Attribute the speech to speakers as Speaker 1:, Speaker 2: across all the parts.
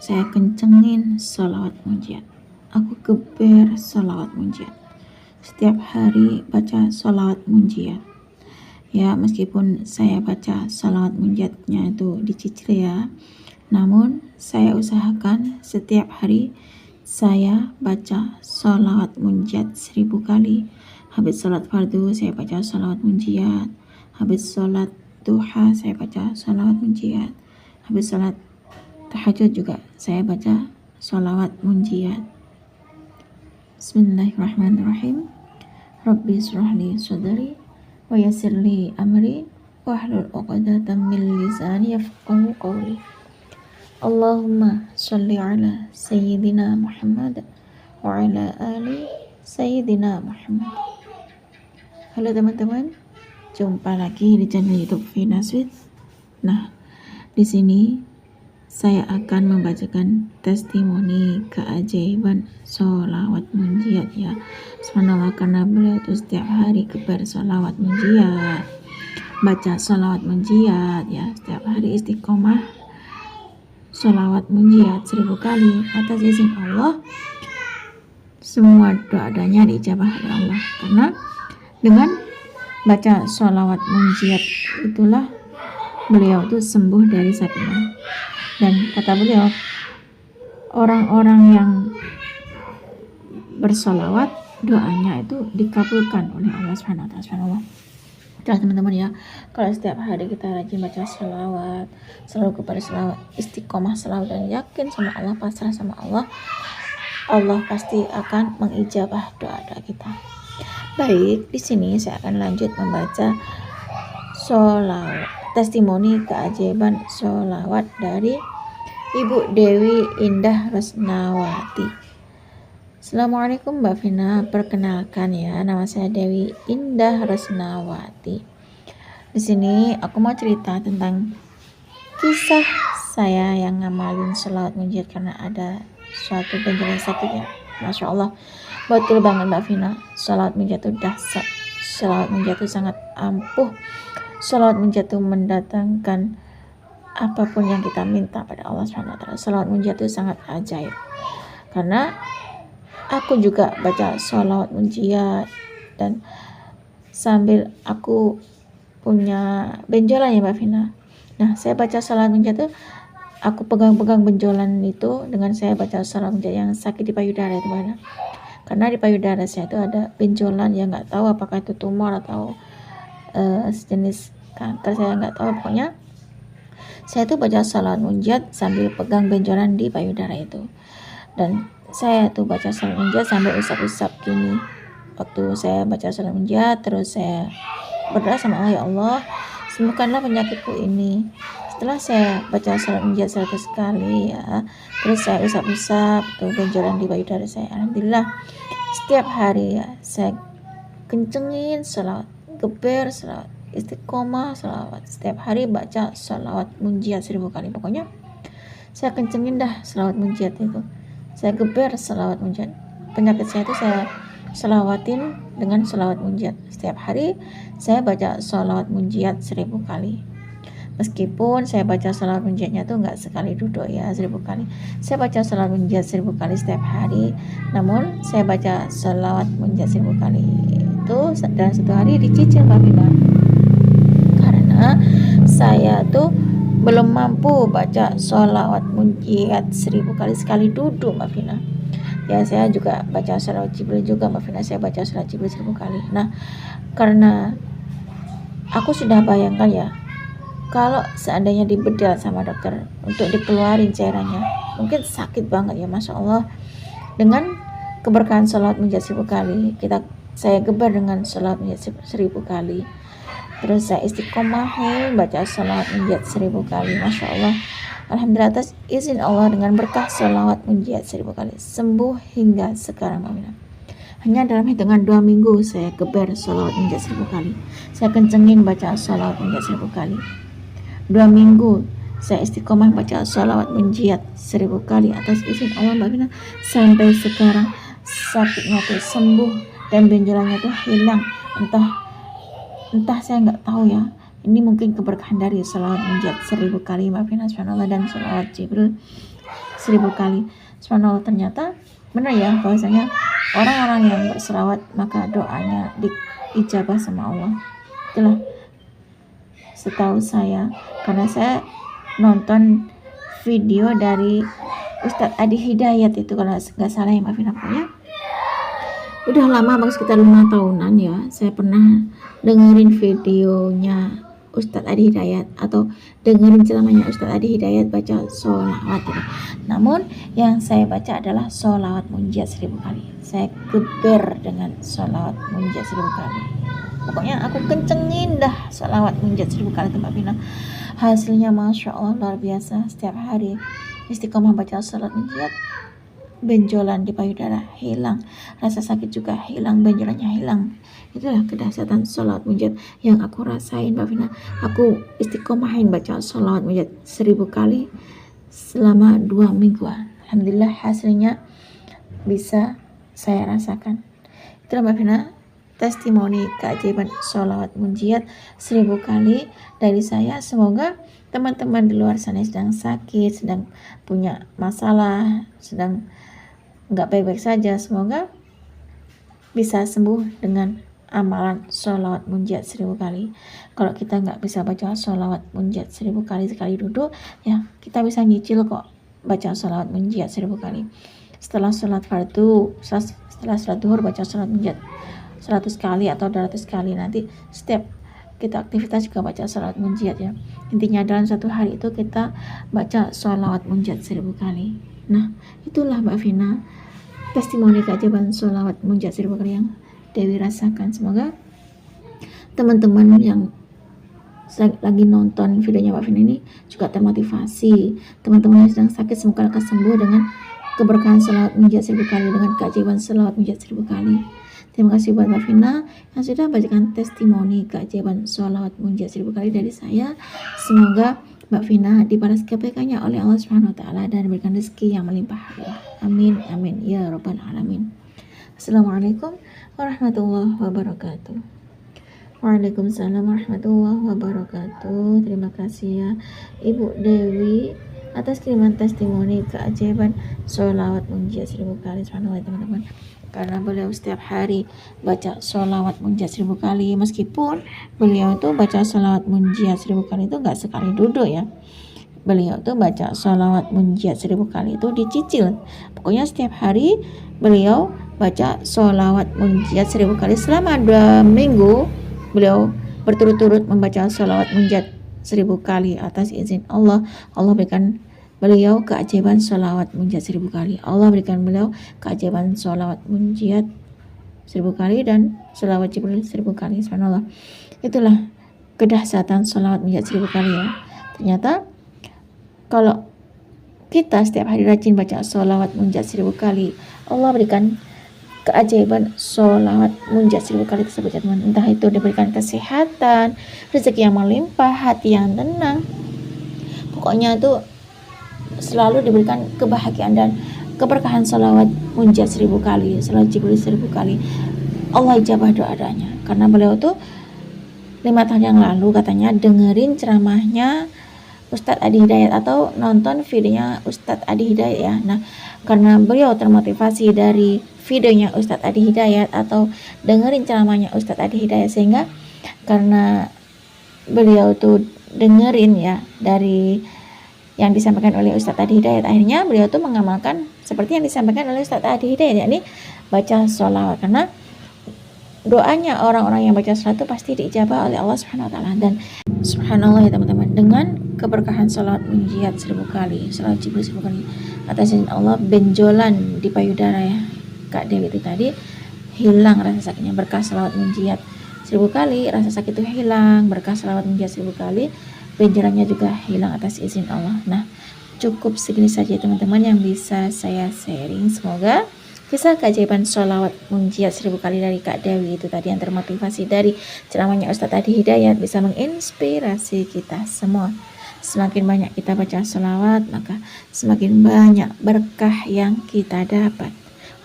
Speaker 1: saya kencengin sholawat munjiat. Aku geber sholawat munjiat. Setiap hari baca sholawat munjiat. Ya, meskipun saya baca sholawat munjiatnya itu dicicil ya, namun saya usahakan setiap hari saya baca sholawat munjiat 1000 kali. Habis sholat fardu saya baca sholawat munjiat. Habis sholat duha saya baca sholawat munjiat. Habis sholat tahajud juga saya baca sholawat munjiat. Bismillahirrahmanirrahim. Rabbi shrahli sadri wa yassirli amri wahlul 'uqdatam min lisani yafqahu qawli. Allahumma sholli ala sayyidina Muhammad wa ala ali sayyidina Muhammad. Halo teman-teman, jumpa lagi di channel YouTube Vina Sweet. Nah, di sini saya akan membacakan testimoni keajaiban sholawat munjiat ya. Subhanallah, karena beliau itu setiap hari kebar sholawat munjiat, baca sholawat munjiat ya, setiap hari istiqomah sholawat munjiat 1000 kali. Atas izin Allah, semua doa-doanya diijabah oleh Allah, karena dengan baca sholawat munjiat itulah beliau itu sembuh dari sakitnya. Dan kata beliau, orang-orang yang bersolawat doanya itu dikabulkan oleh Allah Subhanahu wa Ta'ala. Itulah teman-teman ya, kalau setiap hari kita rajin baca sholawat, selalu kepada sholawat, istiqomah selalu, dan yakin sama Allah, pasrah sama Allah, Allah pasti akan mengijabah doa-doa kita. Baik, di sini saya akan lanjut membaca sholawat, testimoni keajaiban sholawat dari Ibu Dewi Indah Resnawati. Assalamualaikum Mbak Vina, perkenalkan ya, nama saya Dewi Indah Resnawati. Di sini aku mau cerita tentang kisah saya yang ngamalin sholawat munjiat karena ada suatu benjolan sakit ya. Masya Allah, betul banget Mbak Vina, sholawat munjiat itu dahsyat, sholawat munjiat itu sangat ampuh, sholawat munjiat itu mendatangkan apapun yang kita minta pada Allah SWT. Sholawat munjiat itu sangat ajaib, karena aku juga baca sholawat munjiat dan sambil aku punya benjolan ya Mbak Vina. Nah, saya baca sholawat munjiat itu, aku pegang-pegang benjolan itu dengan saya baca sholawat munjiat yang sakit di payudara itu Mbak. Karena di payudara saya itu ada benjolan yang nggak tahu apakah itu tumor atau sejenis kanker, saya nggak tahu. Pokoknya saya tuh baca sholawat munjiat sambil pegang benjolan di payudara itu, dan saya tuh baca sholawat munjiat sambil usap-usap gini. Waktu saya baca sholawat munjiat, terus saya berdoa sama Allah, ya Allah, sembuhkanlah penyakitku ini. Setelah saya baca sholawat munjiat 100 kali ya, terus saya usap-usap tuh benjolan di payudara saya. Alhamdulillah, setiap hari ya saya kencengin sholawat, geber sholawat, istiqomah sholawat, setiap hari baca sholawat munjiat 1000 kali. Pokoknya saya kencengin dah sholawat munjiat itu, saya geber sholawat munjiat. Penyakit saya itu saya sholawatin dengan sholawat munjiat. Setiap hari saya baca sholawat munjiat 1000 kali. Meskipun saya baca sholawat munjiatnya tuh nggak sekali duduk ya 1000 kali. Saya baca sholawat munjiat 1000 kali setiap hari, namun saya baca sholawat munjiat 1000 kali itu dalam satu hari dicicil Mbak Vina. Karena saya tuh belum mampu baca sholawat munjiat 1000 kali sekali duduk Mbak Vina. Ya, saya juga baca sholawat Jibril juga Mbak Vina, saya baca sholawat Jibril 1000 kali. Nah, karena aku sudah bayangkan ya, kalau seandainya dibedah sama dokter untuk dikeluarin cairannya, mungkin sakit banget ya. Masya Allah, dengan keberkahan sholawat munjiat 1000 kali, saya gebar dengan sholawat munjiat 1000 kali. Terus saya istiqomah baca sholawat munjiat 1000 kali. Masya Allah, alhamdulillah, atas izin Allah, dengan berkah sholawat munjiat 1000 kali, sembuh hingga sekarang Mbak Vina. Hanya dalam hitungan 2 minggu saya geber sholawat munjiat 1000 kali. Saya kencengin baca sholawat munjiat 1000 kali. 2 minggu saya istiqomah baca sholawat munjiat 1000 kali atas izin Allah Mbak Vina. Sampai sekarang sakitnya tuh sembuh dan benjolannya tuh hilang. Entah saya nggak tahu ya, ini mungkin keberkahan dari sholawat munjiat 1000 kali Mbak Vina, subhanallah, dan sholawat Jibril 1000 kali. Subhanallah, ternyata benar ya bahwasanya orang-orang yang berselawat maka doanya diijabah sama Allah. Itulah setahu saya, karena saya nonton video dari Ustadz Adi Hidayat itu, kalau nggak salah ya, maafin aku ya. Udah lama banget, sekitar 5 tahunan ya, saya pernah dengerin videonya Ustadz Adi Hidayat atau dengerin ceramahnya Ustadz Adi Hidayat baca sholawat gitu. Namun yang saya baca adalah sholawat munjiat 1000 kali. Saya geber dengan sholawat munjiat 1000 kali. Pokoknya aku kencengin dah sholawat munjiat 1000 kali Mbak Vina. Hasilnya Masya Allah luar biasa. Setiap hari istiqomah baca sholawat munjiat, benjolan di payudara hilang, rasa sakit juga hilang, benjolannya hilang. Itulah kedahsyatan sholawat munjiat yang aku rasain Mbak Vina. Aku istiqomahin baca sholawat munjiat 1000 kali selama 2 mingguan. Alhamdulillah hasilnya bisa saya rasakan. Itulah Mbak Vina testimoni keajaiban sholawat munjiat 1000 kali dari saya. Semoga teman-teman di luar sana yang sedang sakit, sedang punya masalah, sedang nggak baik-baik saja, semoga bisa sembuh dengan amalan sholawat munjiat 1000 kali. Kalau kita nggak bisa baca sholawat munjiat 1000 kali sekali duduk, ya kita bisa nyicil kok baca sholawat munjiat 1000 kali. Setelah sholat fardu, setelah sholat duhur baca sholawat munjiat 100 kali atau 200 kali. Nanti setiap kita aktivitas juga baca sholawat munjiat ya. Intinya dalam satu hari itu kita baca sholawat munjiat 1000 kali. Nah, itulah Mbak Vina testimoni keajaiban sholawat munjiat 1000 kali yang Dewi rasakan. Semoga teman-teman yang lagi nonton videonya Mbak Vina ini juga termotivasi. Teman-teman yang sedang sakit semoga akan sembuh dengan keberkahan sholawat munjiat 1000 kali, dengan keajaiban sholawat munjiat 1000 kali. Terima kasih buat Mbak Vina yang sudah bacakan testimoni keajaiban sholawat munjiat 1000 kali dari saya. Semoga Mbak Vina dibalas kebaikannya oleh Allah Subhanahu wa taala dan diberikan rezeki yang melimpah ruah. Amin amin ya rabbal alamin. Assalamualaikum warahmatullahi wabarakatuh. Waalaikumsalam warahmatullahi wabarakatuh. Terima kasih ya Ibu Dewi atas kiriman testimoni keajaiban sholawat munjiat 1000 kali. Subhanallah teman-teman, karena beliau setiap hari baca sholawat munjiat 1000 kali, meskipun beliau itu baca sholawat munjiat 1000 kali itu nggak sekali duduk ya, beliau tuh baca sholawat munjiat 1000 kali itu dicicil. Pokoknya setiap hari beliau baca sholawat munjiat 1000 kali selama 2 minggu. Beliau berturut-turut membaca sholawat munjiat 1000 kali atas izin Allah. Allah berikan beliau keajaiban sholawat munjiat 1000 kali. Allah berikan beliau keajaiban sholawat munjiat 1000 kali dan sholawat Jibril 1000 kali. Subhanallah. Itulah kedahsyatan sholawat munjiat 1000 kali ya. Ternyata kalau kita setiap hari rajin baca sholawat munjiat 1000 kali, Allah berikan keajaiban sholawat munjiat 1000 kali tersebut ya teman. Entah itu diberikan kesehatan, rezeki yang melimpah, hati yang tenang, pokoknya itu selalu diberikan kebahagiaan dan keberkahan sholawat munjiat 1000 kali, sholawat Jibril 1000 kali. Allah ijabah doa-doanya, karena beliau tuh 5 tahun yang lalu katanya dengerin ceramahnya Ustadz Adi Hidayat atau nonton videonya Ustadz Adi Hidayat ya. Nah, karena beliau termotivasi dari videonya Ustadz Adi Hidayat atau dengerin ceramahnya Ustadz Adi Hidayat, sehingga karena beliau tuh dengerin ya dari yang disampaikan oleh Ustadz Adi Hidayat, akhirnya beliau tuh mengamalkan seperti yang disampaikan oleh Ustadz Adi Hidayat, yakni baca sholawat. Karena doanya orang-orang yang baca sholawat itu pasti diijabah oleh Allah Subhanahu wa taala. Dan subhanallah ya teman-teman, dengan keberkahan sholawat munjiat 1000 kali, sholawat Jibril 1000 kali atas izin Allah, benjolan di payudara ya Kak Dewi itu tadi hilang rasa sakitnya berkah sholawat munjiat 1000 kali. Rasa sakit itu hilang berkah sholawat munjiat 1000 kali, benjolannya juga hilang atas izin Allah. Nah, cukup segini saja teman-teman yang bisa saya sharing. Semoga kisah keajaiban sholawat munjiat 1000 kali dari Kak Dewi itu tadi yang termotivasi dari ceramahnya Ustadz Adi Hidayat bisa menginspirasi kita semua. Semakin banyak kita baca sholawat, maka semakin banyak berkah yang kita dapat.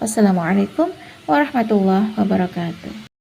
Speaker 1: Wassalamualaikum warahmatullahi wabarakatuh.